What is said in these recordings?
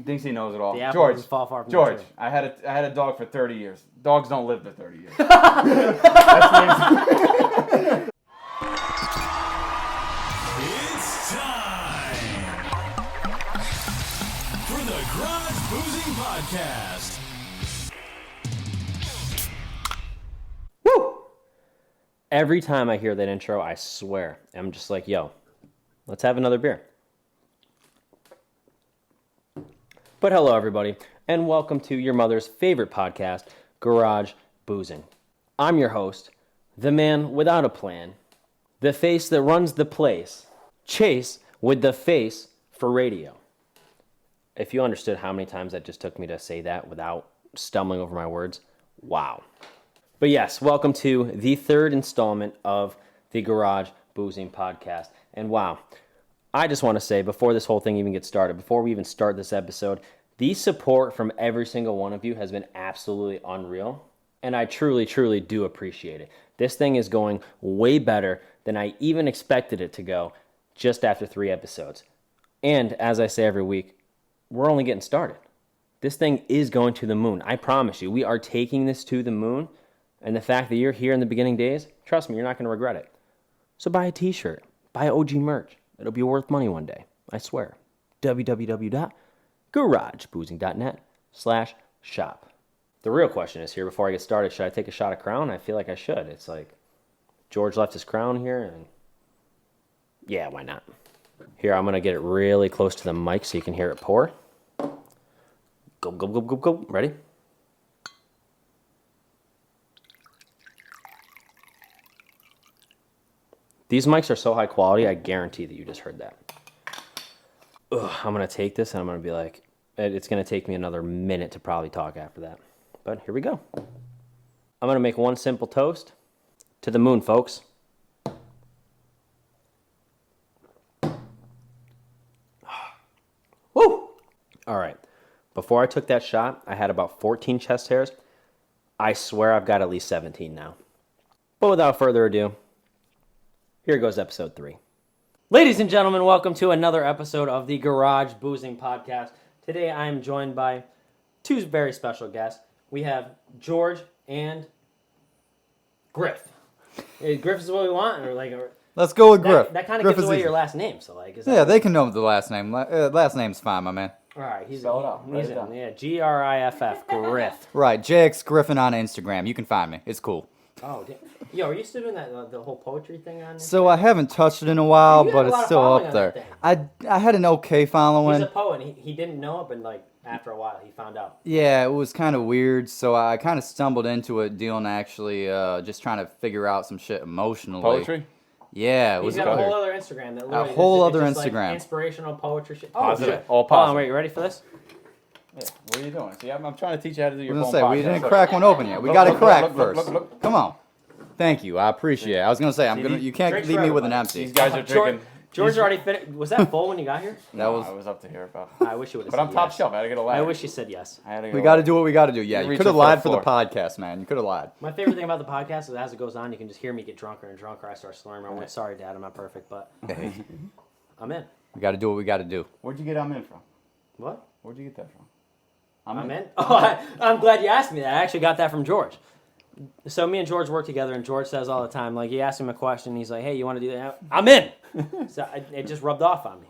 Thinks he knows it all. The apple George, doesn't fall far from George, the tree. I had a dog for 30 years. Dogs don't live to 30 years. That's what It's time for the Garage Boozing Podcast. Woo! Every time I hear that intro, I swear, I'm just like, yo, let's have another beer. But hello, everybody, and welcome to your mother's favorite podcast, Garage Boozing. I'm your host, the man without a plan, the face that runs the place, Chase with the face for radio. If you understood how many times that just took me to say that without stumbling over my words, wow. But yes, welcome to the third installment of the Garage Boozing Podcast. And wow, I just want to say, before this whole thing even gets started, before we even start this episode, the support from every single one of you has been absolutely unreal. And I truly, truly do appreciate it. This thing is going way better than I even expected it to go just after 3 episodes. And as I say every week, we're only getting started. This thing is going to the moon. I promise you, we are taking this to the moon. And the fact that you're here in the beginning days, trust me, you're not going to regret it. So buy a t-shirt, buy OG merch. It'll be worth money one day, I swear. www.garageboozing.net/shop. The real question is here, before I get started, should I take a shot of Crown? I feel like I should. It's like, George left his crown here, and yeah, why not? Here, I'm going to get it really close to the mic so you can hear it pour. Go, go, go, go, go. Ready? These mics are so high quality, I guarantee that you just heard that. Ugh, I'm going to take this and I'm going to be like, it's going to take me another minute to probably talk after that. But here we go. I'm going to make one simple toast to the moon, folks. Woo! All right. Before I took that shot, I had about 14 chest hairs. I swear I've got at least 17 now. But without further ado, here goes episode 3. Ladies and gentlemen, welcome to another episode of the Garage Boozing Podcast. Today I am joined by 2 very special guests. We have George and Griff. Griff is what we want, or like? Let's go with Griff. That kind of gives away your last name, so like. Is that yeah, they can know the last name. Last name's fine, my man. All right, he's Spell it out. Griff, Griff. Right, JX Griffin on Instagram. You can find me. It's cool. Oh, damn. Yo, are you still doing that the whole poetry thing on? So I haven't touched it in a while, You but have a lot it's of still following up on there. that I had an okay following. He's a poet. And he didn't know it, but like after a while, he found out. Yeah, it was kind of weird, so I kind of stumbled into it, dealing actually just trying to figure out some shit emotionally. Poetry? Yeah, it was He's got a weird. whole other Instagram that literally whole it's other just Instagram. Like inspirational poetry shit. Oh, Positive. shit. All Hold positive. on, wait, you ready for this? Yeah. What are you doing? See, I'm trying to teach you how to do your I was phone gonna say, we podcast. didn't Look. crack one open yet. We Look, got to look, crack look, look, first. look, look. Come on. Thank you. I appreciate it. I was going to say, you can't Drinks leave for me with an everybody. empty. These guys are drinking. George already finished. Was that full when you got here? That was. I was up to here about. I wish you would have But said I'm top yes. shelf. I had to get a ladder. I wish you said yes. I had to get We a got to ladder. do what we got to do. Yeah, You you reach could have the lied fourth for the floor. podcast, man. You could have lied. My favorite thing about the podcast is as it goes on, you can just hear me get drunker and drunker. I start slurring my words. Sorry, Dad, I'm not perfect, but I'm in. We got to do what we got to do. Where'd you get I'm in from? What? Where'd you get that from? I'm in? Oh, I'm glad you asked me that. I actually got that from George. So me and George work together, and George says all the time, like, he asks him a question, he's like, hey, you want to do that? I'm in! So it just rubbed off on me.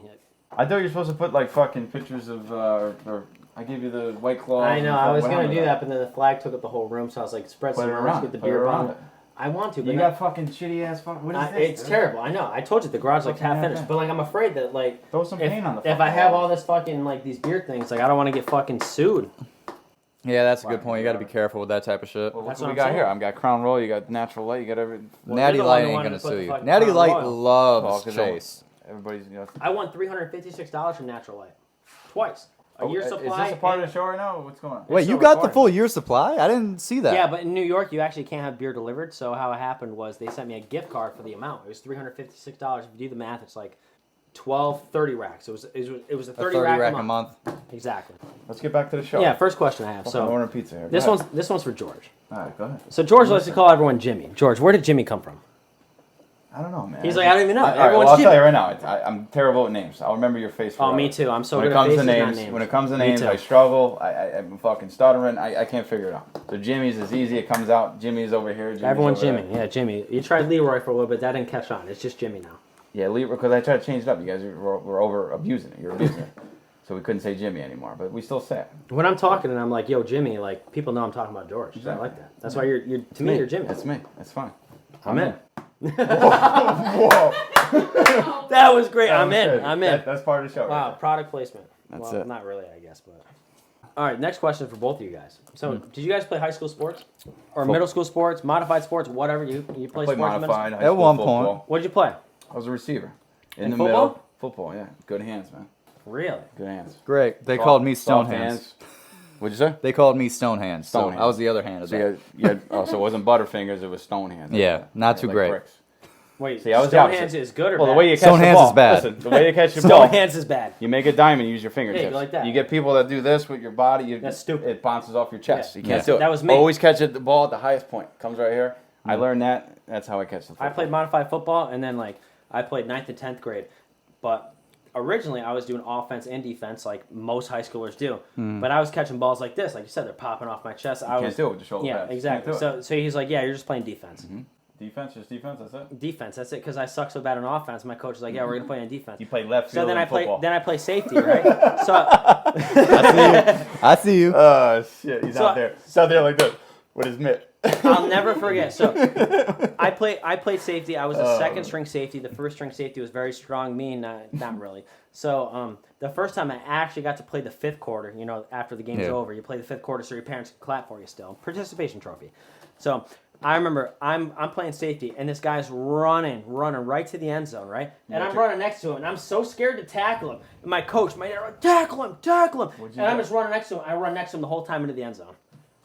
I thought you were supposed to put like fucking pictures of, or I gave you the White Claw. I know, I was going to do that, but then the flag took up the whole room, so I was like, spread some rumors with the beer bottle. I want to, but You got fucking shitty ass fucking. What is this? it's terrible. I know. I told you the garage like half finished, but like I'm afraid that like Throw some paint on the. if I have all this fucking like these beer things, like I don't want to get fucking sued. Yeah, that's a good point. You got to be careful with that type of shit. Well, That's what we what I'm got here. saying. I've got Crown Royal. You got Natural Light. You got every. Natty you're the one Light who ain't wanted gonna to put sue the you. fucking Natty Crown Light Royal. loves 'cause Chase. Everybody's. You know. I won $356 from Natural Light twice. A year supply. Is this a part of the show right now? What's going on? Wait, you so got the recording. full year supply? I didn't see that. Yeah, but in New York, you actually can't have beer delivered. So how it happened was they sent me a gift card for the amount. It was $356. If you do the math, it's like 30 racks. It was a 30 rack a month. Exactly. Let's get back to the show. Yeah. First question I have. I'm So ordering pizza here. this Go ahead. one's for George. All right, go ahead. So George likes to call everyone Jimmy. George, where did Jimmy come from? I don't know, man. He's like, I don't even know. All right, well, Everyone's I'll tell Jimmy. you right now. I'm terrible at names. I'll remember your face forever. Oh, me too. I'm so when good it comes at faces, to not names. names. When it comes to Me names, too. I struggle. I'm fucking stuttering. I can't figure it out. So Jimmy's is easy. It comes out. Jimmy's over here. Jimmy's Everyone's over Jimmy. there. Yeah, Jimmy. You tried Leroy for a little bit. That didn't catch on. It's just Jimmy now. Yeah, because I tried to change it up. You guys were over abusing it. You're abusing it. So we couldn't say Jimmy anymore, but we still say it. When I'm talking and I'm like, yo, Jimmy, like, people know I'm talking about George. Exactly. So I like that. That's why you're to me, you're Jimmy. That's me. That's fine. I'm in. Whoa. That was great. I'm in. Good. I'm in. That's part of the show. Wow, Right product placement. That's well, it. not really, I guess, but. All right, next question for both of you guys. So, did you guys play high school sports? Or middle school sports, modified sports, whatever? You play I played sports in middle modified school? high At school one football. point. What did you play? I was a receiver. In In the football? middle. Football, yeah. Good hands, man. Really? Good hands. Great. They Soft- called me Stone soft Hands. What'd you say? They called me Stone Hands. Stone So Hands. I was the other hand of So that. you had, so it wasn't Butterfingers, it was Stone Hands. Yeah, not too Like great. bricks. Wait, See, I was the Stone opposite. Hands is good or Well, bad? the way you catch Stone the hands ball. is bad. Listen, the way you catch the Stone ball. Hands is bad. You make a diamond, you use your fingertips. Yeah, you go like that. You get people that do this with your body. That's stupid. It bounces off your chest. Yeah. You can't Yeah. do it. That was me. Always catch the ball at the highest point. Comes right here. I learned that. That's how I catch the football. I played modified football, and then like I played 9th and 10th grade. But originally, I was doing offense and defense, like most high schoolers do. But I was catching balls like this, like you said, they're popping off my chest. I You was can't do it with the shoulder yeah, pads. You exactly. can't do it. So he's like, yeah, you're just playing defense. Defense, just defense. That's it. Defense, that's it. Because I suck so bad on offense, my coach is like, yeah, we're gonna play on defense. You play left field So then in football. I play safety, right? So I see you. Oh shit! He's So- out there. He's out there like this with his mitt. I'll never forget. So I played safety. I was a second string safety. The first string safety was very strong. Me, not really. So the first time I actually got to play the fifth quarter, you know, after the game's Yeah. over, you play the fifth quarter so your parents can clap for you still. Participation trophy. So I remember I'm playing safety and this guy's running right to the end zone, right? And I'm running next to him and I'm so scared to tackle him. And my coach, my dad, like, tackle him. And I'm just running next to him. I run next to him the whole time into the end zone.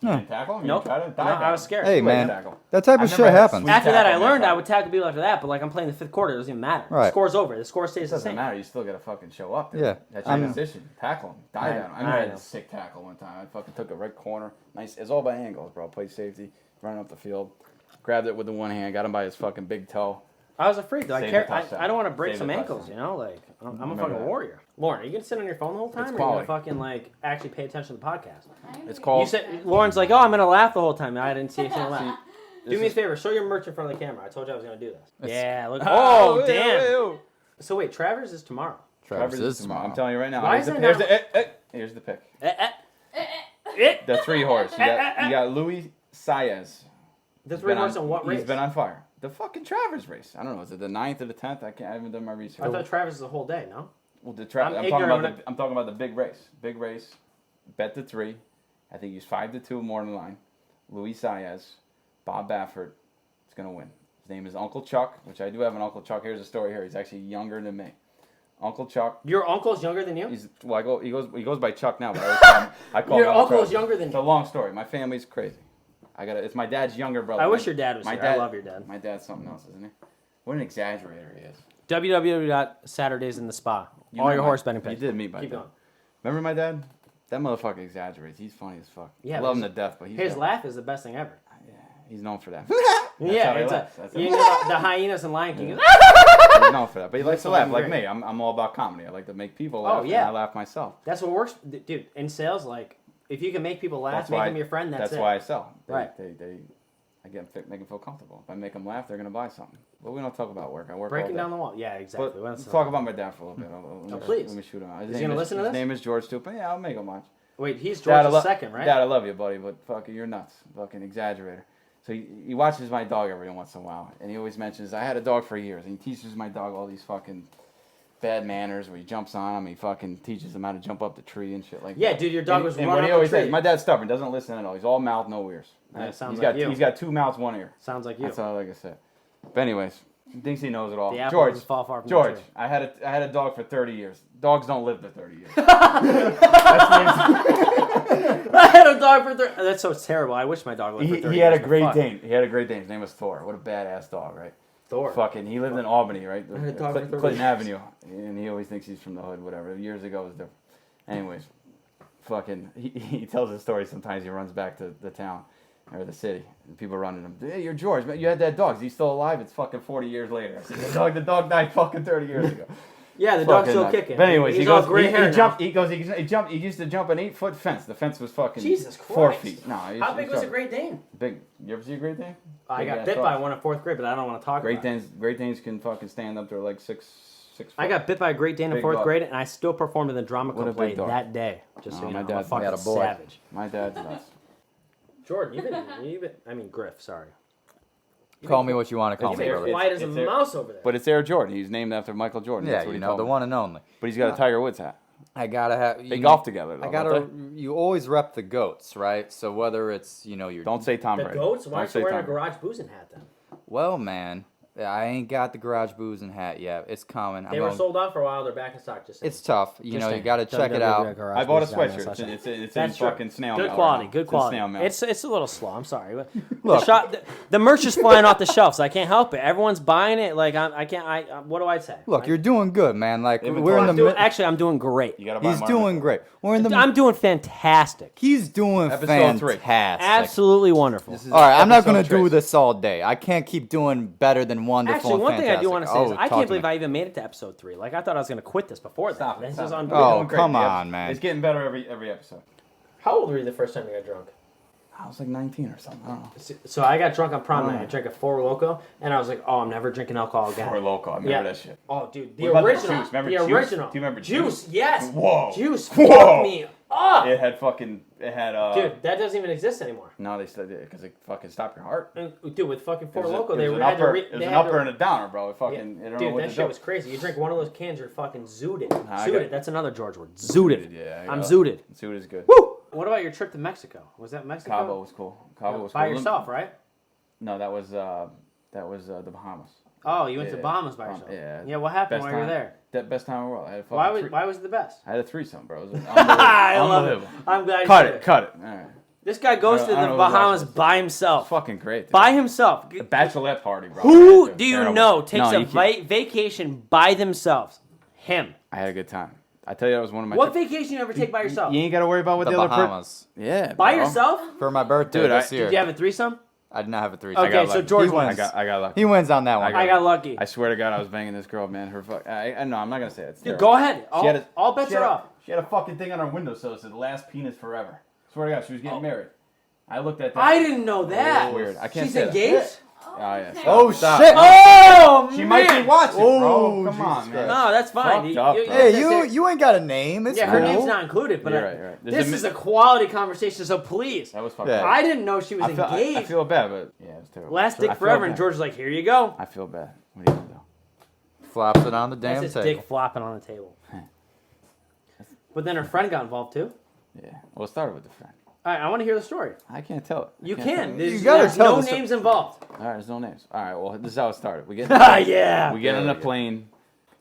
You didn't tackle him? Nope. You tried to No, dive I was scared. Hey, Too late to man. tackle. That type of I've shit never had a happens. sweet After that, I tackle in learned my I life. would tackle people after that, but like I'm playing the fifth quarter, it doesn't even matter. Right. The score's over. The score stays It the doesn't same. matter. You still gotta fucking show up. There. Yeah. That's your I'm- position. Tackle him. Dive I at him. I know. had a sick tackle one time. I fucking took a right corner. Nice. It's all by angles, bro. Played safety, running up the field, grabbed it with the one hand, got him by his fucking big toe. I was a freak though. Save the I touchdown. don't want to break Save some the ankles, touchdown. you know? Like I'm a Remember fucking that. warrior. Lauren, are you gonna sit on your phone the whole time, It's or are you gonna quality. fucking like actually pay attention to the podcast? It's You called. said Lauren's like, oh, I'm gonna laugh the whole time. I didn't see anything to laugh. Do This me a is- favor, show your merch in front of the camera. I told you I was gonna do this. Yeah, look. Oh, Oh, damn. ew. So wait, Travers is tomorrow. Travis Trevor's is tomorrow. I'm tomorrow. telling you right now. Why Here's is the, there here's, not- the, here's the pick. It. The three horse. You got Luis Saez. The He's three been horse on what race? He's been on fire. The fucking Travers race. I don't know. Is it the 9th or the 10th? I haven't done my research. I thought Travers is the whole day. No. Well, I'm I'm talking ignorant about I'm talking about the big race. Big race. Bet the 3. I think he's 5-2 more than line. Luis Saez, Bob Baffert is gonna win. His name is Uncle Chuck, which I do have an Uncle Chuck. Here's a story here. He's actually younger than me. Uncle Chuck. Your uncle's younger than you. He goes by Chuck now, but I call him Your Uncle uncle is Chuck. younger than It's you. a long story. My family's crazy. It's my dad's younger brother. I wish your dad was my here. I love your dad. My dad's something else, isn't he? What an exaggerator he is. www.saturdaysinthe-spa. You All met your my- horse betting picks. You did meet my Keep dad. going. Remember my dad? That motherfucker exaggerates. He's funny as fuck. Yeah, I love him to death, but His laugh is the best thing ever. he's known for that. Yeah, how he it's laughs. That's you it. know, the hyenas and Lion King. He's known for that. But he likes to laugh like great. me. I'm all about comedy. I like to make people laugh. yeah. And I laugh myself. That's what works, dude. In sales, like if you can make people laugh, make them your friend. That's it. why I sell. Right. I make them feel comfortable. If I make them laugh, they're gonna buy something. But we don't talk about work. I work all Breaking day. down the wall. Yeah, exactly. But Well, let's that's talk not- about my dad for a little bit. Let me- please. Let me shoot him out. Is he gonna listen to this? His name is George Stupid. Yeah, I'll make him watch. Wait, he's Dad, I George's lo- second, right? Dad, I love you, buddy, but fucking you're nuts. Fucking exaggerator. So he watches my dog every once in a while, and he always mentions, I had a dog for years, and he teaches my dog all these fucking bad manners where he jumps on him, he fucking teaches him how to jump up the tree and shit like Yeah, that. dude, your dog was and running what he up always the tree. says, my dad's stubborn, doesn't listen at all. He's all mouth, no ears. That sounds he's like got you. He's got 2 mouths, 1 ear. Sounds like you. That's all I can say. But anyways, he thinks he knows it all. The apple George, doesn't fall far from the George, tree. I had a dog for 30 years. Dogs don't live to 30 years. I had a dog for 30. That's so terrible. I wish my dog lived for 30 He had a years, but Great fuck. Dane. He had a Great Dane. His name was Thor. What a badass dog, right? Thor. Fucking, he lived in Albany, right? I had a dog for 30 Clinton years. Avenue, and he always thinks he's from the hood, whatever. Years ago it was different. Anyways, fucking, he tells a story sometimes. He runs back to the town, or the city. And people running him. Hey, you're George. Man, you had that dog. Is he still alive? It's fucking 40 years later. I said, the dog died fucking 30 years ago. Yeah, the dog's Fucking still nuts. kicking. But anyways, he's he goes. all gray hair He now. jumped. He goes. He jumped. He used to jump an 8-foot fence. The fence was fucking Jesus 4 Christ. feet. No, How big was a Great Dane? Big. You ever see a Great Dane? I Big got ass bit dog. by one in 4th grade, but I don't want to talk Great about it. Danes. Great Danes can fucking stand up to like 6 foot. I got bit by a Great Dane in Big 4th dog. grade, and I still performed in the drama What a club play big dog. that day. Just so Oh, you my know, I'm a dad fucking had a boy. savage. My dad's nuts. Jordan, you've been. I mean, Griff. Sorry. Call me what you want to call You've me, been brother. quiet as a It's Air- mouse over there. But it's Air Jordan. He's named after Michael Jordan. Yeah, That's what you he know, told the me. one and only. But he's got a Tiger Woods hat. I gotta have. They golf together. Though, I gotta. You always rep the goats, right? So whether it's your. Don't say Tom The Brady. goats? Why Don't aren't say you wearing a Tom Brady. garage boozing hat then? Well, man, I ain't got the garage boozing hat yet. It's coming. They were sold out for a while. They're back in stock. Just saying. It's tough. You gotta check it out. I bought a sweatshirt. It's in That's true. fucking snail Good mail. quality. right now. Good It's in quality. snail mail. It's a little slow. I'm sorry. But Look. the merch is flying off the shelves. I can't help it. Everyone's buying it. Like I can't. What do I say? Look, you're doing good, man. Like Inventory. we're in the. Actually, I'm doing great. You gotta buy He's more doing inventory. great. We're in the. I'm doing fantastic. He's doing Episode 3. fantastic. Absolutely wonderful. This is All right, I'm not episode gonna do trace. this all day. I can't keep doing better than wonderful Actually, and one thing I do want to say is fantastic. I Talk can't to believe me. I even made it to episode 3. Like I thought I was gonna quit this before that. Stop it. This Stop is it. unbelievable. Oh, You're doing great, come Dave. on, man. It's getting better every episode. How old were you the first time you got drunk? I was like 19 or something. I don't know. So I got drunk on prom Oh. night. I drank a 4 Loco, and I was like, "Oh, I'm never drinking alcohol again." Or Loco. I remember Yeah. that shit. Oh, dude, the What about the original. Juice? Remember the Juice? original. Do you remember Juice? Juice? Yes. Whoa. Juice. Whoa. Fuck me up. It had fucking. It had. Dude, that doesn't even exist anymore. No, they said it because it fucking stopped your heart. And, dude, with fucking 4 It was Loco, it they was an had to upper, re- it was they an had to- upper and a downer, bro. It Yeah. fucking. It don't know Dude, what that to shit do. was crazy. You drink one of those cans, you're fucking zooted. I Zooted. got- That's another George word. Zooted. Yeah, I'm yeah. zooted. Suit is good. Woo! What about your trip to Mexico? Was that Mexico? Cabo was cool. Cabo was By cool. yourself, right? No, that was the Bahamas. Oh, you went to Yeah. Bahamas by yourself. Yeah. Yeah, what happened Best while you were time. there? That best time in the world. I had a fucking Why was it the best? I had a threesome, bro. It was I love it. unbelievable. I'm glad you Cut said it. Cut it. All right. This guy goes I to don't the know what Bahamas that was. by himself. Fucking great. Dude. By himself. The bachelorette party, bro. Who It was do you terrible. know takes No, a you can't. vacation by themselves? Him. I had a good time. I tell you, that was one of my. What trips. vacation you ever take by yourself? You ain't got to worry about what The the, other Bahamas. Yeah. By bro. yourself? For my birthday Dude, this I- year. Did you have a threesome? I did not have a threesome. Okay, so lucky. George He wins. I got lucky. He wins on that one. I got lucky. I swear to God, I was banging this girl, man. Her fuck. No, I'm not gonna say it. It's Dude, terrible. go ahead. All bets she are had a- off. She had a fucking thing on her windowsill that said "Last penis forever." Swear to God, she was getting married. I looked at that. I didn't know that. Weird. I can't She's say that. engaged? Oh yeah. Oh, Stop. shit. Oh, She man. might be watching, Oh, bro. Come Jesus on, man. Christ. No, that's fine. Fucked up, bro. Hey, you ain't got a name. It's Yeah, her cool. name's not included, but You're right, you're right. There's this a is a quality conversation, so please. That was fucking. Yeah. I didn't know she was engaged. I feel bad, but yeah, it was terrible. Last dick I feel forever, bad. and George was like, here you go. I feel bad. What are you gonna do? Flops it on the damn That's his table. dick flopping on the table. But then her friend got involved too. Yeah. Well, it started with the friend. All right, I want to hear the story. I can't tell it. You I can't can. tell it. There's, gotta there's tell no the sto- names involved. All right, there's no names. All right, well, this is how it started. We get Yeah. we get on There a we go. plane.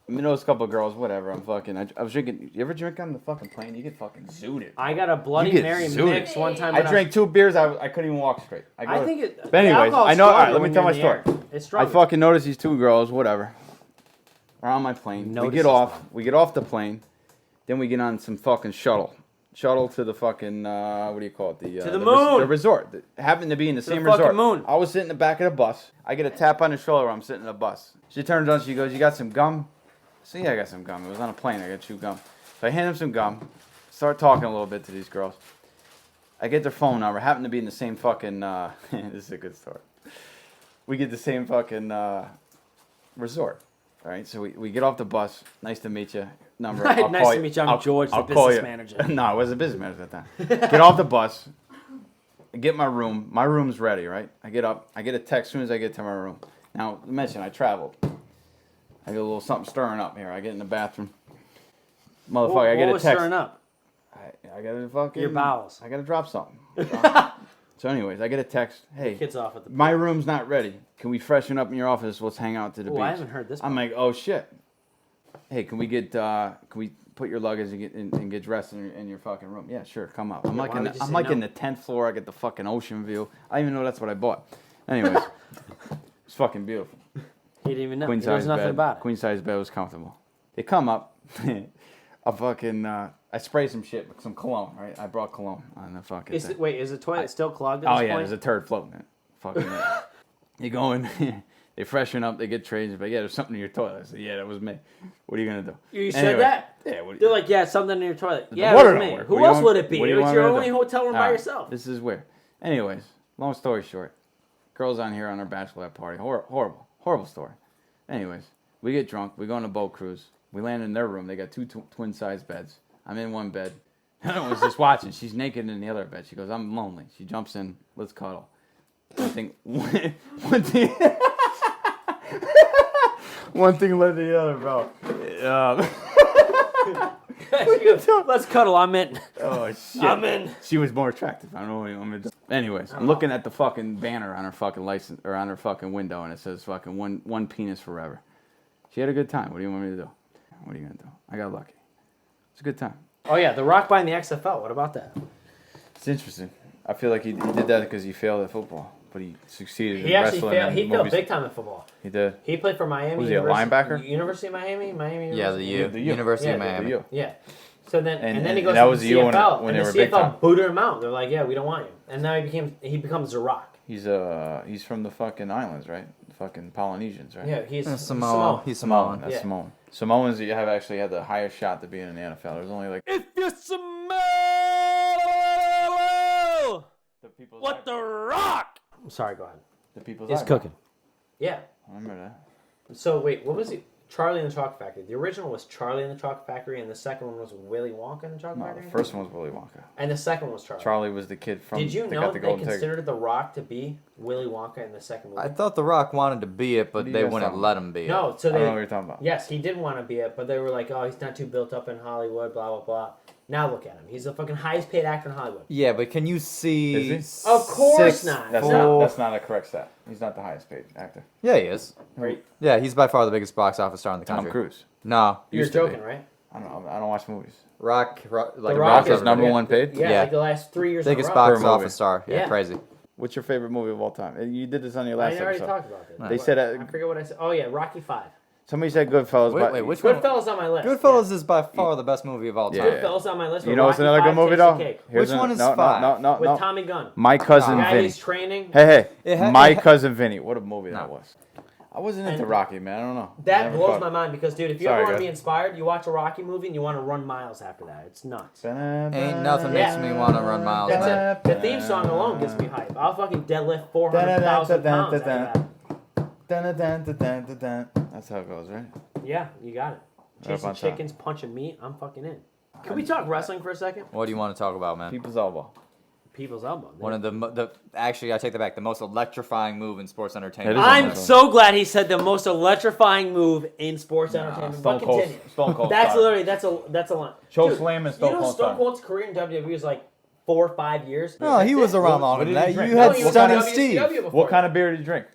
You know, a couple of girls, whatever. I'm fucking. I was drinking. You ever drink on the fucking plane? You get fucking zooted. I got a Bloody You get Mary zooted. mix one time. I when drank 2 beers. I couldn't even walk straight. I think it. But anyways, the alcohol's I know. All right, stronger let me when tell you're my in the air. story. It's I stronger. fucking noticed these 2 girls, whatever, are on my plane. We Notice get is off. fine. We get off the plane. Then we get on some fucking shuttle. Shuttle to the fucking what do you call it? the moon. The resort. That happened to be in the the same fucking resort. moon. I was sitting in the back of the bus. I get a tap on the shoulder while I'm sitting in the bus. She turns on. She goes, "You got some gum?" I said, "Yeah, I got some gum." It was on a plane. I got chew gum. So I hand them some gum. Start talking a little bit to these girls. I get their phone number. Happen to be in the same fucking. This is a good story. We get the same fucking resort. All right, so we get off the bus. Nice to meet you. Number. Nice I'll call to meet you. I'm I'll- George, the I'll call business you. manager. No, I was a business manager at that time. Get off the bus. Get my room. My room's ready, right? I get up. I get a text as soon as I get to my room. Now, mention I traveled. I get a little something stirring up here. I get in the bathroom. Motherfucker, What I get a was text. stirring up? I gotta fucking. Your bowels. I gotta drop something. So, anyways, I get a text. Hey, Kids off at the. my room's not ready. Can we freshen up in your office? Let's hang out to the Oh, beach. I haven't heard this. I'm like, oh shit. Hey, can we put your luggage and get dressed in your fucking room? Yeah, sure, come up. I'm Yeah, like why would you I'm say like no? in the 10th floor. I get the fucking ocean view. I didn't even know that's what I bought. Anyways, it's fucking beautiful. He didn't even know. Queen He knows size nothing bed. about it. Queen size bed was comfortable. They come up. a fucking I spray some shit with some cologne, right? I brought cologne on the fucking Is thing. is the toilet still clogged at Oh this yeah, point? there's a turd floating in it. Fucking you go in, they freshen up, they get trays, but yeah, there's something in your toilet. I said, yeah, that was me. What are you gonna do? You said Anyway, that? Yeah. They're like, yeah, something in your toilet. The Yeah, it water was don't me. work. Who What do you else want- would it be? what do It you was want your me to only do? hotel room All by right, yourself. This is weird. Anyways, long story short, girls on here on our bachelorette party. Horrible story. Anyways, we get drunk. We go on a boat cruise. We land in their room. They got two twin-sized beds. I'm in one bed. I was just watching. She's naked in the other bed. She goes, I'm lonely. She jumps in. Let's cuddle. One thing one thing led to the other, bro. Let's cuddle. I'm in. Oh, shit. I'm in. She was more attractive. I don't know what you want me to do. Anyways, I'm looking at the fucking banner on her fucking license, or on her fucking window, and it says fucking one penis forever. She had a good time. What do you want me to do? What are you going to do? I got lucky. It's a good time. Oh, yeah, The Rock buying the XFL. What about that? It's interesting. I feel like he did that because he failed at football, but he succeeded He in actually wrestling. failed. and He failed movies. big time at football. He did. He played for Miami. Was he a linebacker? University of Miami? Yeah, the U. The U. University of Yeah, the Miami. U. Yeah. So then, and then he and goes that to was the the U when CFL, they and the were big time. CFL booted him out. They're like, yeah, we don't want you. And now he becomes The Rock. He's from the fucking islands, right? The fucking Polynesians, right? Yeah, he's Samoa. He's Samoan. That's Yeah. Samoan. Samoans have actually had the highest shot to being in the NFL. There's only like If you're Samoa, the people's what The Rock? I'm sorry, go ahead. the people's It's eyebrow. cooking. Yeah. I remember that. So wait, what was it? Charlie and the Chocolate Factory. The original was Charlie and the Chocolate Factory, and the second one was Willy Wonka and the Chocolate No, Factory. the first one was Willy Wonka. And the second one was Charlie. Charlie was the kid from. Did you that know got the that they golden ticket. considered The Rock to be Willy Wonka in the second movie? I thought The Rock wanted to be it, but What are you they guys wouldn't talking let him be it. No, so I don't know what they. you're talking about. Yes, he did want to be it, but they were like, "Oh, he's not too built up in Hollywood." Blah blah blah. Now look at him. He's the fucking highest paid actor in Hollywood. Yeah, but can you see? Is Of course 6 not. That's full- not. That's not a correct stat. He's not the highest paid actor. Yeah, he is. Right? Yeah, he's by far the biggest box office star in the Tom country. Cruise. No, You're Used to be. joking, right? I don't know. I don't watch movies. Rock like The Rock is everybody. number one paid. Yeah, Yeah. like the last 3 years. Biggest in a row. box Per movie. office star. Yeah, Yeah. crazy. What's your favorite movie of all time? You did this on your I last already episode. talked about this. They said I forget what I said. Oh yeah, Rocky 5. somebody said Goodfellas. Wait, but wait, which one? Goodfellas on my list. Goodfellas is by far the best movie of all time. Yeah. Goodfellas on my list. You but know what's Rocky another 5 good movie takes the though? cake. Here's Which one is no, 5? No. With Tommy Gunn. My cousin The guy Vinny. he's training. Hey, It my ha- cousin Vinny. What a movie that No. was. I wasn't into And- Rocky, man. I don't know. That Never blows caught my mind because, dude, if you Sorry, ever want to guys. be inspired, you watch a Rocky movie and you want to run miles after that. It's nuts. Ain't nothing makes me want to run miles, That's man. it. The theme song alone gets me hype. I'll fucking deadlift 400,000 pounds after that. That's how it goes, right? Yeah, you got it. Chasing on top. chickens, punching meat. I'm fucking in. Can we talk wrestling for a second? What do you want to talk about, man? People's elbow. People's elbow. One of the actually, I take that back. The most electrifying move in sports entertainment. It is I'm amazing. so glad he said the most electrifying move in sports entertainment. Stone But Cold. continue. Stone Cold. That's style. literally that's a line. Choke Dude, slam and Stone you know Cold Stone style. Cold's career in WWE was like 4 or 5 years. No, he was around What longer did than he that. drink? You No, had he was Stunning in Steve. WCW before What kind of beer did you drink?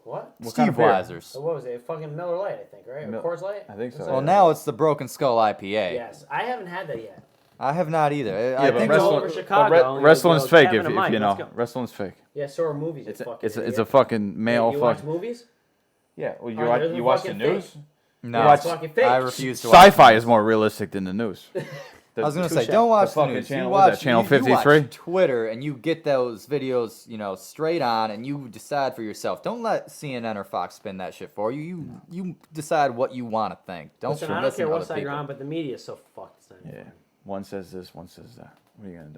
What? What kind Steve of beer? Weisers. So what was it? Fucking Miller Lite, I think, right? Or Coors Light? I think so. Well, now it's the Broken Skull IPA. Yes, I haven't had that yet. I have not either. I but think wrestling- wrestling, over Chicago, but and wrestling's you go, fake Kevin if and Mike, you let's know. go. Wrestling's fake. Yeah, so are movies. It's you fucking it's a idiot. fucking male You watch fuck. movies? Yeah, well, Alright, those are you watch the fucking news. fake. no. watch- It's fucking fake. I refuse to watch. Sci-fi is more realistic than the news. I was gonna say, Touche. don't watch the fucking news. channel. You What is watch that, channel you 53. watch Twitter, and you get those videos, straight on, and you decide for yourself. Don't let CNN or Fox spin that shit for you. You decide what you want to think. Don't Listen, I don't listen care to what other side you're people. on, but the media is so fucked. It's not even Yeah, funny. one says this, one says that. What are you gonna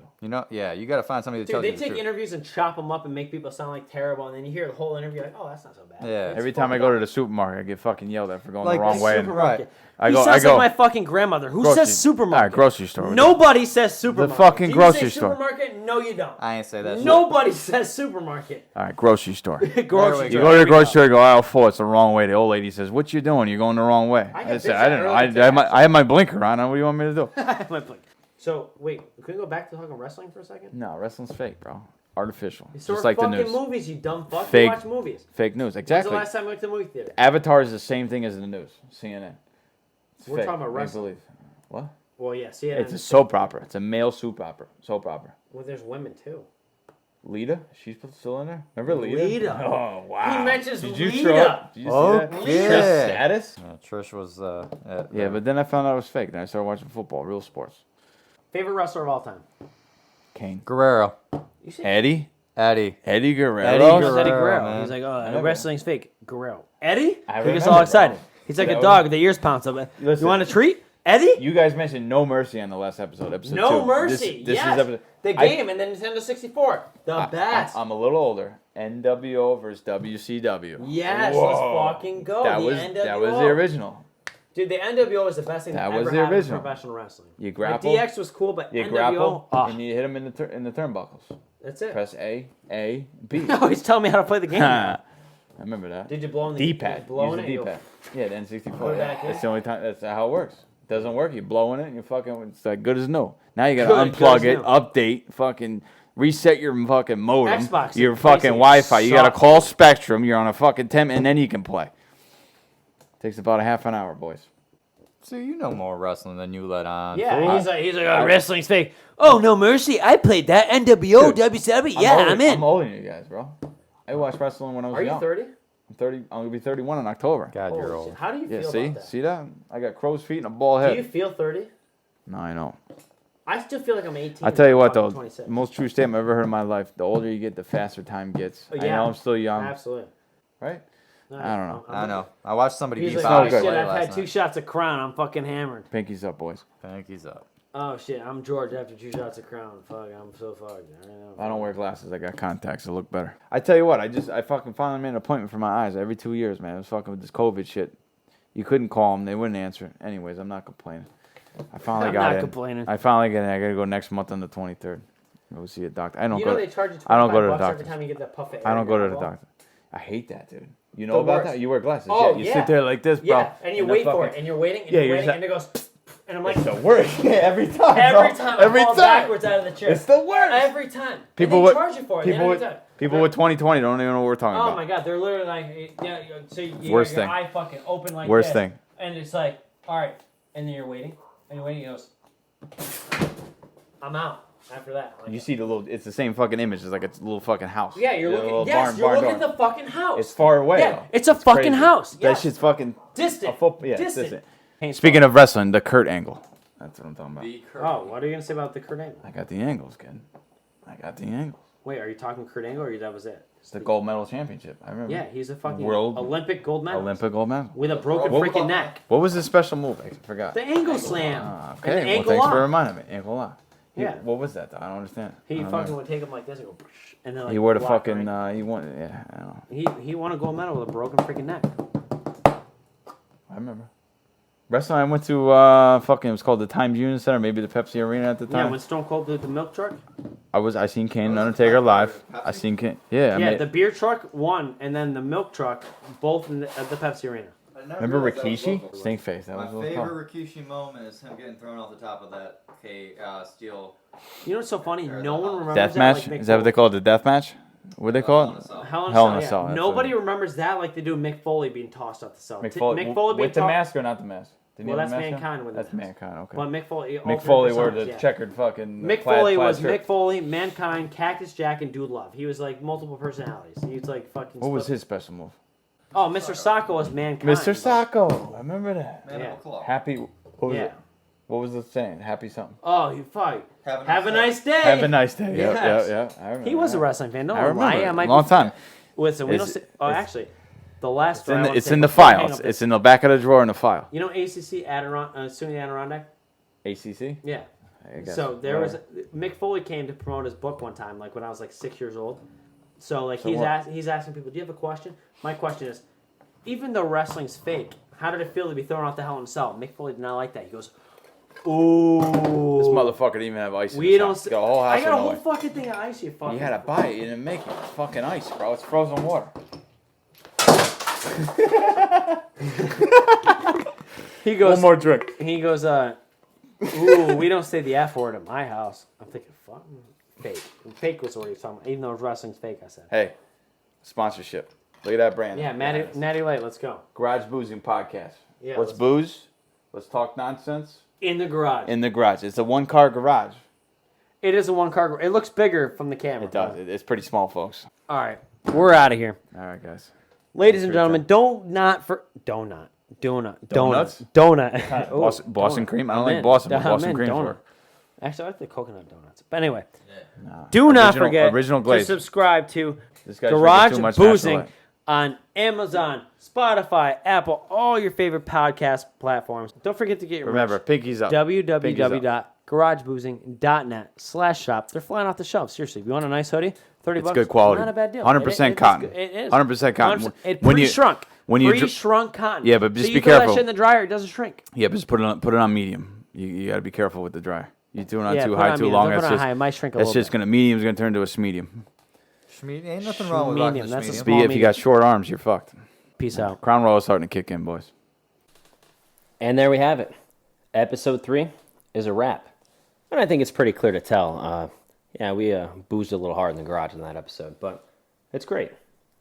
do? Yeah, you got to find somebody to tell Dude, you they the take truth. interviews and chop them up and make people sound like terrible, and then you hear the whole interview, like, oh, that's not so bad. Yeah. It's Every time I fucked go to up. the supermarket, I get fucking yelled at for going Like the wrong the way. And Supermarket. I He go, sounds I go. like my fucking grandmother. Who grocery- says supermarket? All right, grocery store. Nobody says supermarket. fucking Do you grocery say store. Supermarket? No, you don't. I ain't say that. shit. Nobody says supermarket. All right, grocery store. Grocery we store. You go. go to the grocery store, you go aisle 4, it's the wrong way. The old lady says, "What you doing? You're going the wrong way." I got I said, bitched "I didn't know. at earlier I had my blinker on. What do you want me to do?" My blink. So wait, can we go back to talking wrestling for a second? No, wrestling's fake, bro. Artificial. So Just like the fucking news. movies, you dumb fuck. Fake. You watch movies. Fake news. When's the Exactly. last time you went to the movie theater? Avatar is the same thing as the news. CNN. It's We're fake. talking about Make wrestling. believe. What? Well, yeah, see, It's a soap opera. It's a male soap opera. Soap opera. Well, there's women too. Lita, she's still in there. Remember Lita? Lita. Oh wow. He mentions Did you Lita. throw it? Did you see that? Okay. Trish status? Trish was. Yeah, but then I found out it was fake. Then I started watching football, real sports. Favorite wrestler of all time? Kane. Guerrero. You see? Eddie Guerrero. Eddie It was Eddie Guerrero, Guerrero. man. He's like, never- wrestling's fake. Guerrero. Eddie? I He gets remember, all excited. bro. He's like That a was- dog with the ears pounced up. You Listen. want a treat? Eddie? You guys mentioned No Mercy on the last episode, episode 2. No Mercy. This yes. is episode. The game and then Nintendo 64. The best. I'm a little older. NWO versus WCW. Yes, Whoa. let's fucking go. That the was NWO. that was the original. Dude, the NWO was the best thing That that was ever the happened in original. professional wrestling. You Like, grapple. DX was cool, but You NWO, grapple oh, and you hit them in the turnbuckles. that's it. Press A, B. No, he's telling me how to play the game. I remember that. Did you blow in the D-pad. Blowing Use it? the You go, D-pad. Yeah, the Put it N64. back in. That's the only time. That's how it works. Doesn't work. You blowing it and you fucking. It's like good as new. Now you gotta Good unplug as it, new. update, fucking reset your fucking modem, Xbox your and fucking PlayStation Wi-Fi. You gotta suck. call Spectrum. You're on a fucking 10, and then you can play. Takes about a half an hour, boys. So you know more wrestling than you let on. Yeah, he's like, oh, wrestling's fake. Oh, No Mercy. I played that. NWO, Dude, WCW. Yeah, I'm in. I'm older than you guys, bro. I watched wrestling when I was Are you young. 30? I'm 30. I'm gonna be 31 in October. God, Holy you're shit. old. How do you Yeah, feel see, about that? see that? I got crow's feet and a bald Do head. you feel 30? No, I know. I still feel like I'm 18. I tell you what, I'm though, 26. the most true statement I've ever heard in my life: the older you get, the faster time gets. Oh, I yeah. know I'm still young, Absolutely. right? No, I don't know. I know. I watched somebody He's beat like, Bobby oh Bobby shit, Lashley I've had last 2 night. shots of Crown. I'm fucking hammered. Pinkies up, boys. Pinkies up. Oh shit, I'm George after 2 shots of Crown. Fuck, I'm so fucked. I don't wear glasses. I got contacts. I look better. I tell you what, I fucking finally made an appointment for my eyes every 2 years, man. I was fucking with this COVID shit. You couldn't call them. They wouldn't answer. Anyways, I'm not complaining. I finally I'm got not in. complaining. I finally got in. I gotta go next month on the 23rd. Go see a doctor. I don't You go. know they charge you I don't go to the $25 every doctor. time you get that puff of air I don't in go your to the eyeball? doctor. I hate that, dude. You know The about worst. that? You wear glasses. Oh, yeah. You yeah. sit there like this, bro. Yeah, and you the wait for fucking- it, and you're waiting, and Yeah, you're you're waiting, just- and it goes, and I'm like, It's the worst. Yeah, every time. every bro. time Every I fall time. backwards out of the chair. It's the worst. Every time. People and with they charge you for it. people They with don't even people with 20/20 don't even know what we're talking Oh about. my god, they're literally like, yeah. So you Worst got your thing. eye fucking open like Worst this, thing. and it's like, all right, and then you're waiting, and you're waiting. It goes, I'm out after that. Like, You see the little. It's the same fucking image. It's like a little fucking house. yeah, you're The looking. little Yes, barn- you're barn looking door. at the fucking house. It's far away. Yeah, though. it's a fucking crazy. house. That Yes. shit's fucking distant. yeah, it's distant. distant. Painful. Speaking of wrestling, the Kurt angle. That's what I'm talking about. Oh, what are you gonna say about the Kurt Angle? I got the angles, kid. I got the angles. Wait, are you talking Kurt Angle or that was it? It's the gold medal championship. I remember. Yeah, he's a fucking World- Olympic gold medalist Olympic gold medal. with a broken What- freaking neck. What was his special move? I forgot. The angle slam. Ah, And okay. the Well, ankle thanks for lock. reminding me. Ankle lock. Yeah. What was that though? I don't understand. He I don't fucking know. would take him like this and go, and then like He wore the block, fucking. right? He won. Yeah, I don't know. He won a gold medal with a broken freaking neck. I remember. Wrestling. I went to fucking. It was called the Times Union Center, maybe the Pepsi Arena at the Yeah, time. when Stone Cold did the milk truck. I seen Kane and Undertaker live. I seen Kane. Yeah. I Yeah, mean, the beer truck won, and then the milk truck both at the Pepsi Arena. remember Rikishi? Stink face. That My was what it was called. favorite Rikishi moment is him getting thrown off the top of that steel. You know what's so funny? Or No the one remembers Death that match? like Mick Is that what they Foley. call it? The death match? What do they call it? Hell in a Hell in a Cell, Cell, yeah. that's Nobody what remembers that like they do Mick Foley being tossed off the cell. Mick Foley, Mick Foley being with the tossed. mask or not the mask? Didn't he Well, have that's the mask on? Mankind with the That's mask. Mankind. Okay. But Mick Foley. Mick Foley wore the alternate personas, yeah. checkered fucking. Mick plaid- Foley plaid was shirt. Mick Foley, Mankind, Cactus Jack, and Dude Love. He was like multiple personalities. He was like fucking. What was split- his special move? Oh, Mr. Sacco was Mankind. Mr. Sacco. I remember that. Man Yeah. of a claw. Happy. What was Yeah. it? What was the saying? Happy something. Oh, you fuck. Have Have a nice day. Have a nice day. Yeah, Yes. yeah. I remember He was a that. wrestling fan. Don't I remember. lie. I might Long be, time. Listen, we Is don't. it- Say, oh, is- actually, the last. It's story in I the, wanna it's say in the before I hang files. up It's this- in the back of the drawer in the file. You know ACC SUNY Adirondack? ACC. Yeah. I guess. So there was Whatever. Mick Foley came to promote his book one time, like when I was like 6 years old. So like So he's what? he's asking people, "Do you have a question?" My question is, even though wrestling's fake, how did it feel to be thrown off the Hell in a Cell? Mick Foley did not like that. He goes, "Ooh, This motherfucker didn't even have ice. in we his don't." house. Got a whole house I got a with no whole ice. fucking thing of ice. You fucking. You had to buy it. You didn't make it. It's fucking ice, bro. It's frozen water. He goes. One more drink. He goes. Ooh, we don't say the F word at my house. I'm thinking, fuck, fake. Fake was what he was talking about. Even though wrestling's fake, I said. Hey, sponsorship. Look at that brand. Yeah, Natty Light. Let's go. Garage Boozing Podcast. Yeah, Let's let's- booze. Let's talk nonsense In the garage. in the garage. It's a one-car garage. It is a one-car garage. It looks bigger from the camera. It does. It's pretty small, folks. All right. We're out of here. All right, guys. Ladies and gentlemen, donut. Donuts? Donut. Oh, Boston donut. cream? I don't I'm like in. Boston, but I'm Boston in. cream's Donut. work. Actually, I like the coconut donuts. But anyway, do not forget original to glaze. subscribe to This guy's Garage drinking too much Boozing National on Amazon, Spotify, Apple, all your favorite podcast platforms. Don't forget to get your Remember, pinkies up. www.garageboozy.net/shop. They're flying off the shelves. Seriously, if you want a nice hoodie, $30. It's good quality. Not a bad deal. 100% cotton. It is. 100% cotton. It When you- pre-shrunk. when you Pre-shrunk cotton. Yeah, but just so be you throw that careful. shit in the dryer, it doesn't shrink. Yeah, but just put it on medium. You got to be careful with the dryer. You do it on Yeah, too put it high, on too medium. long. Don't put That's it on just high. It might shrink a that's little just bit. gonna medium's gonna turn into a smedium. Ain't nothing wrong with rocking Medium, this that's a medium. small- If you got short arms, you're fucked. Peace out. Crown roll is starting to kick in, boys. And there we have it. Episode 3 is a wrap. And I think it's pretty clear to tell. Yeah, we boozed a little hard in the garage in that episode, but it's great.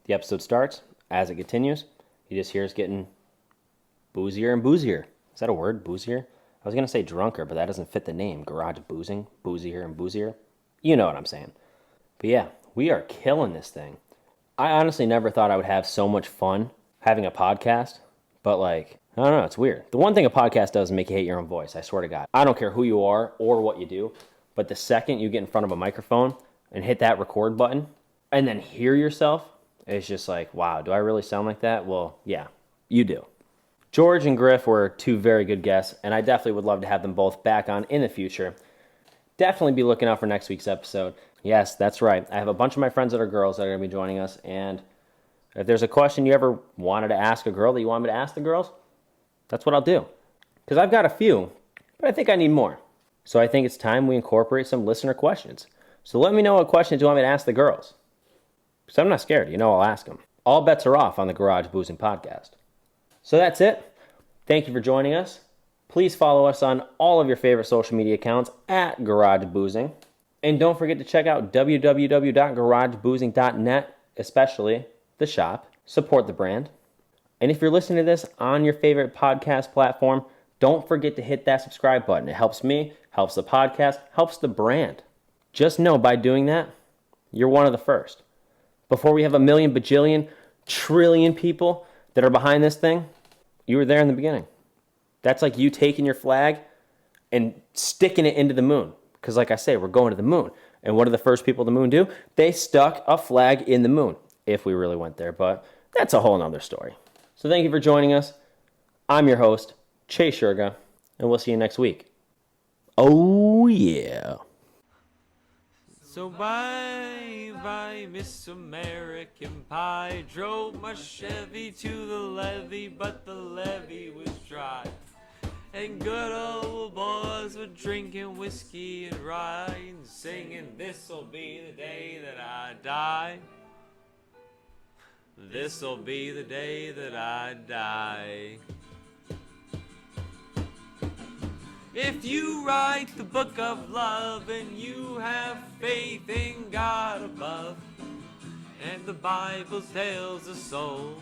The episode starts. As it continues, you just hear us getting boozier and boozier. Is that a word, boozier? I was going to say drunker, but that doesn't fit the name. Garage boozing, boozier and boozier. You know what I'm saying. But yeah, we are killing this thing. I honestly never thought I would have so much fun having a podcast, but like, I don't know, it's weird. The one thing a podcast does is make you hate your own voice, I swear to God. I don't care who you are or what you do, but the second you get in front of a microphone and hit that record button and then hear yourself, it's just like, wow, do I really sound like that? Well, yeah, you do. George and Griff were 2 very good guests, and I definitely would love to have them both back on in the future. Definitely be looking out for next week's episode. Yes, that's right. I have a bunch of my friends that are girls that are going to be joining us, and if there's a question you ever wanted to ask a girl that you want me to ask the girls, that's what I'll do. Because I've got a few, but I think I need more. So I think it's time we incorporate some listener questions. So let me know what questions you want me to ask the girls. Because I'm not scared. You know I'll ask them. All bets are off on the Garage Boozing podcast. So that's it. Thank you for joining us. Please follow us on all of your favorite social media accounts at Garage Boozing. And don't forget to check out www.garageboozing.net, especially the shop. Support the brand. And if you're listening to this on your favorite podcast platform, don't forget to hit that subscribe button. It helps me, helps the podcast, helps the brand. Just know by doing that, you're one of the first. Before we have a million, bajillion, trillion people that are behind this thing, you were there in the beginning. That's like you taking your flag and sticking it into the moon. Because like I say, we're going to the moon. And what did the first people to the moon do? They stuck a flag in the moon. If we really went there. But that's a whole nother story. So thank you for joining us. I'm your host, Chase Shurga. And we'll see you next week. Oh, yeah. So bye, Miss American Pie. Drove my Chevy to the levee, but the levee was dry. And good old boys were drinking whiskey and rye and singing, this'll be the day that I die. This'll be the day that I die. If you write the book of love and you have faith in God above, and the Bible tells us so,